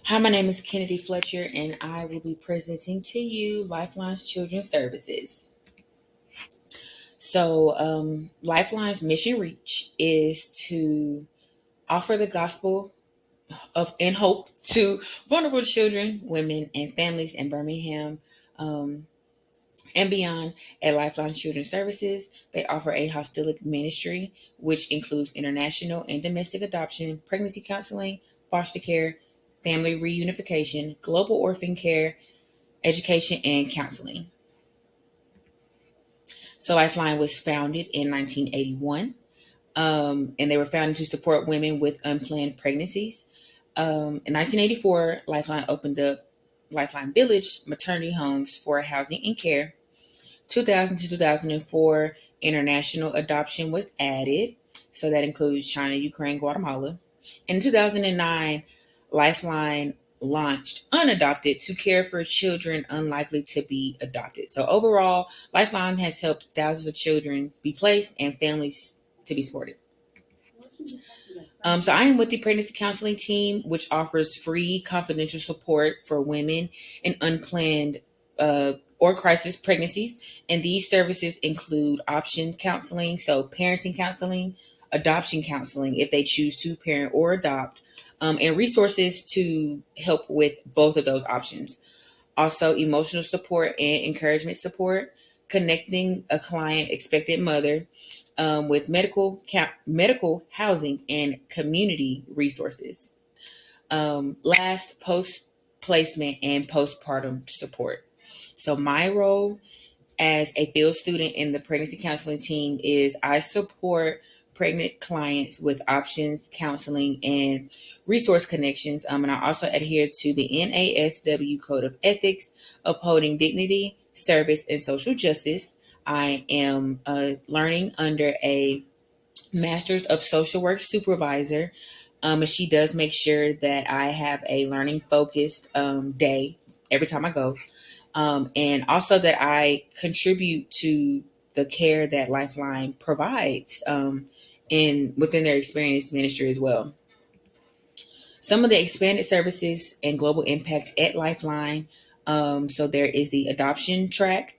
Hi, my name is Kennedy Fletcher, and I will be presenting to you Lifeline's Children's Services. Lifeline's mission reach is to offer the gospel of and hope to vulnerable children, women, and families in Birmingham um, and beyond. At Lifeline Children's Services, they offer a hostilic ministry, which includes international and domestic adoption, pregnancy counseling, foster care, family reunification, global orphan care, education, and counseling. So Lifeline was founded in 1981, and they were founded to support women with unplanned pregnancies. In 1984, Lifeline opened up Lifeline Village maternity homes for housing and care. 2000 to 2004, international adoption was added. So that includes China, Ukraine, Guatemala. In 2009, Lifeline launched Unadopted to care for children unlikely to be adopted. So overall, Lifeline has helped thousands of children be placed and families to be supported. So I am with the pregnancy counseling team, which offers free confidential support for women in unplanned or crisis pregnancies. And these services include option counseling, so parenting counseling, adoption counseling if they choose to parent or adopt, and resources to help with both of those options. Also, emotional support and encouragement support, connecting a client expected mother with medical housing and community resources. Last, post placement and postpartum support. So my role as a field student in the pregnancy counseling team is I support pregnant clients with options, counseling, and resource connections. And I also adhere to the NASW Code of Ethics, upholding dignity, service, and social justice. I am learning under a Master's of Social Work supervisor. And she does make sure that I have a learning focused day every time I go, and also that I contribute to the care that Lifeline provides in within their experienced ministry as well. Some of the expanded services and global impact at Lifeline. So there is the adoption track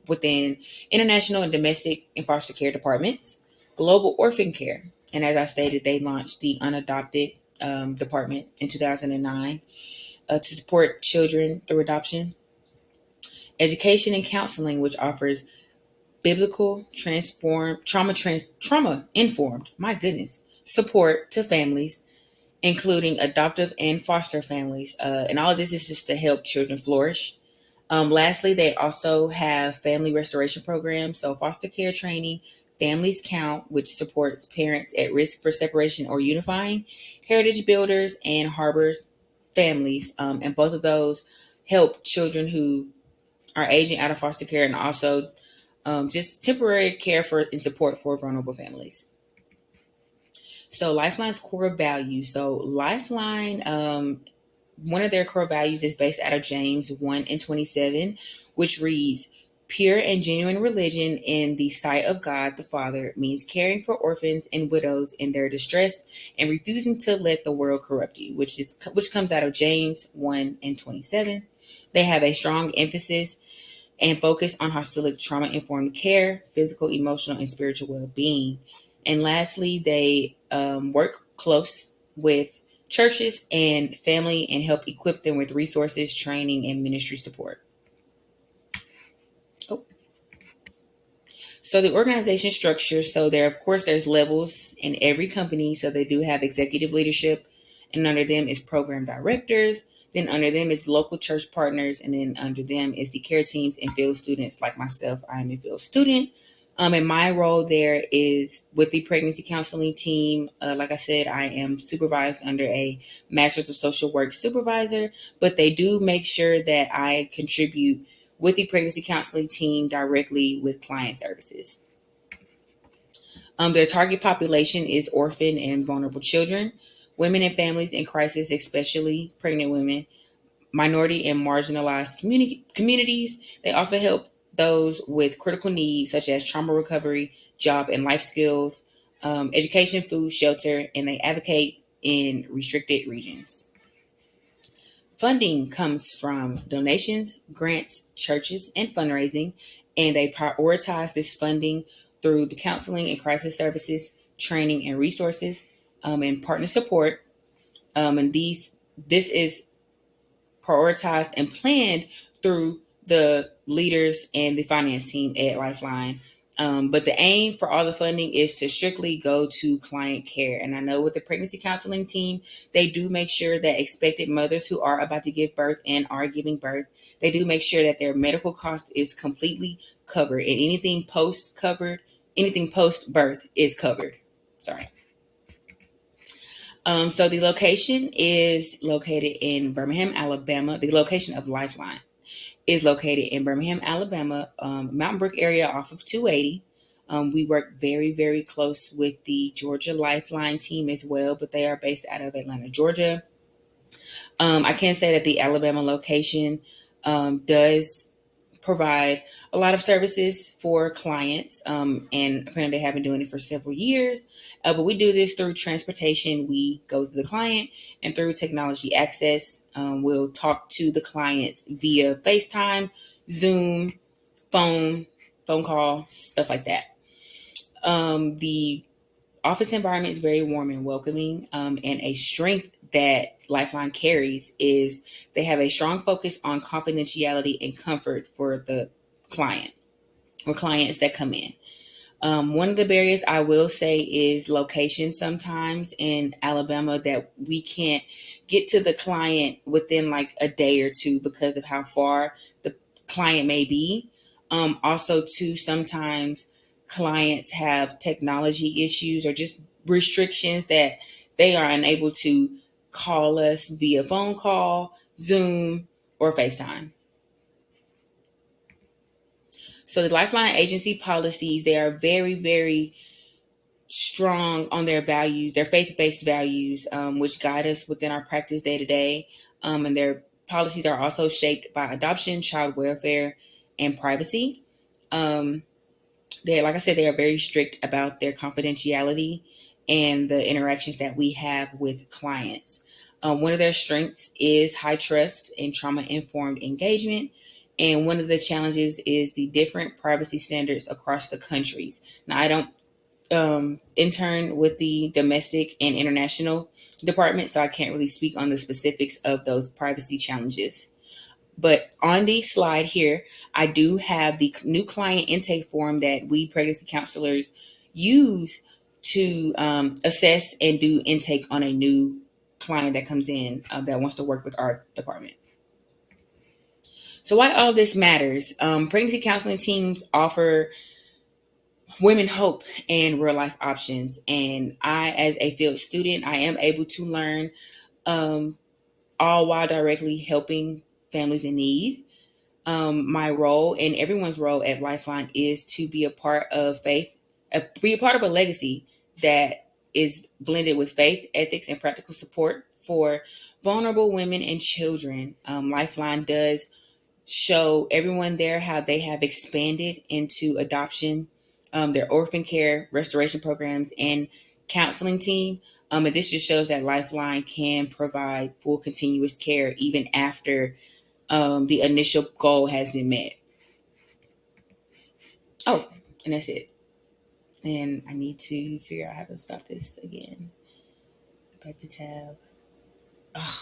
within international and domestic and foster care departments, global orphan care, and as I stated, they launched the unadopted department in 2009 to support children through adoption. Education and counseling, which offers biblical trauma informed, my goodness, support to families, including adoptive and foster families. And all of this is just to help children flourish. Lastly, they also have family restoration programs, so foster care training, Families Count, which supports parents at risk for separation or unifying, Heritage Builders, and Harbors Families. And both of those help children who are aging out of foster care, and also just temporary care for and support for vulnerable families. So Lifeline's core values. So Lifeline, one of their core values is based out of James 1 and 27, which reads, pure and genuine religion in the sight of God the Father means caring for orphans and widows in their distress and refusing to let the world corrupt you, which comes out of James 1 and 27. They have a strong emphasis and focus on holistic trauma informed care, physical, emotional, and spiritual well being. And lastly, they work close with churches and family and help equip them with resources, training, and ministry support. Oh. So the organization structure, so there, of course, there's levels in every company. So they do have executive leadership, and under them is program directors. Then under them is local church partners, and then under them is the care teams and field students like myself. I'm a field student. And my role there is with the pregnancy counseling team. Like I said, I am supervised under a Master's of Social Work supervisor, but they do make sure that I contribute with the pregnancy counseling team directly with client services. Their target population is orphan and vulnerable children, women and families in crisis, especially pregnant women, minority and marginalized communities. They also help those with critical needs such as trauma recovery, job and life skills, education, food, shelter, and they advocate in restricted regions. Funding comes from donations, grants, churches, and fundraising, and they prioritize this funding through the counseling and crisis services, training and resources, and partner support. And this is prioritized and planned through the leaders and the finance team at Lifeline. But the aim for all the funding is to strictly go to client care. And I know with the pregnancy counseling team, they do make sure that expected mothers who are about to give birth and are giving birth, they do make sure that their medical cost is completely covered, and anything post birth is covered. Sorry. So the location is located in Birmingham, Alabama. The location of Lifeline is located in Birmingham, Alabama, Mountain Brook area off of 280. We work very, very close with the Georgia Lifeline team as well, but they are based out of Atlanta, Georgia. I can say that the Alabama location does provide a lot of services for clients, and apparently they have been doing it for several years. But we do this through transportation. We go to the client, and through technology access, we'll talk to the clients via FaceTime, Zoom, phone call, stuff like that. The office environment is very warm and welcoming, and a strength that Lifeline carries is they have a strong focus on confidentiality and comfort for the client or clients that come in. One of the barriers I will say is location. Sometimes in Alabama that we can't get to the client within like a day or two because of how far the client may be. Also, too, sometimes clients have technology issues or just restrictions that they are unable to call us via phone call, Zoom, or FaceTime. So the Lifeline agency policies, they are very, very strong on their values, their faith-based values, which guide us within our practice day to day. And their policies are also shaped by adoption, child welfare, and privacy. Like I said, they are very strict about their confidentiality and the interactions that we have with clients. One of their strengths is high trust and trauma-informed engagement. And one of the challenges is the different privacy standards across the countries. Now, I don't intern with the domestic and international department, so I can't really speak on the specifics of those privacy challenges. But on the slide here, I do have the new client intake form that we pregnancy counselors use to assess and do intake on a new client that comes in that wants to work with our department. So why all this matters? Pregnancy counseling teams offer women hope and real life options. And I, as a field student, I am able to learn all while directly helping families in need. My role and everyone's role at Lifeline is to be a part of be a part of a legacy that is blended with faith, ethics, and practical support for vulnerable women and children. Lifeline does show everyone there how they have expanded into adoption, their orphan care, restoration programs, and counseling team. And this just shows that Lifeline can provide full continuous care even after the initial goal has been met. Oh, and that's it. And I need to figure out how to stop this again. Back to tab. Ugh.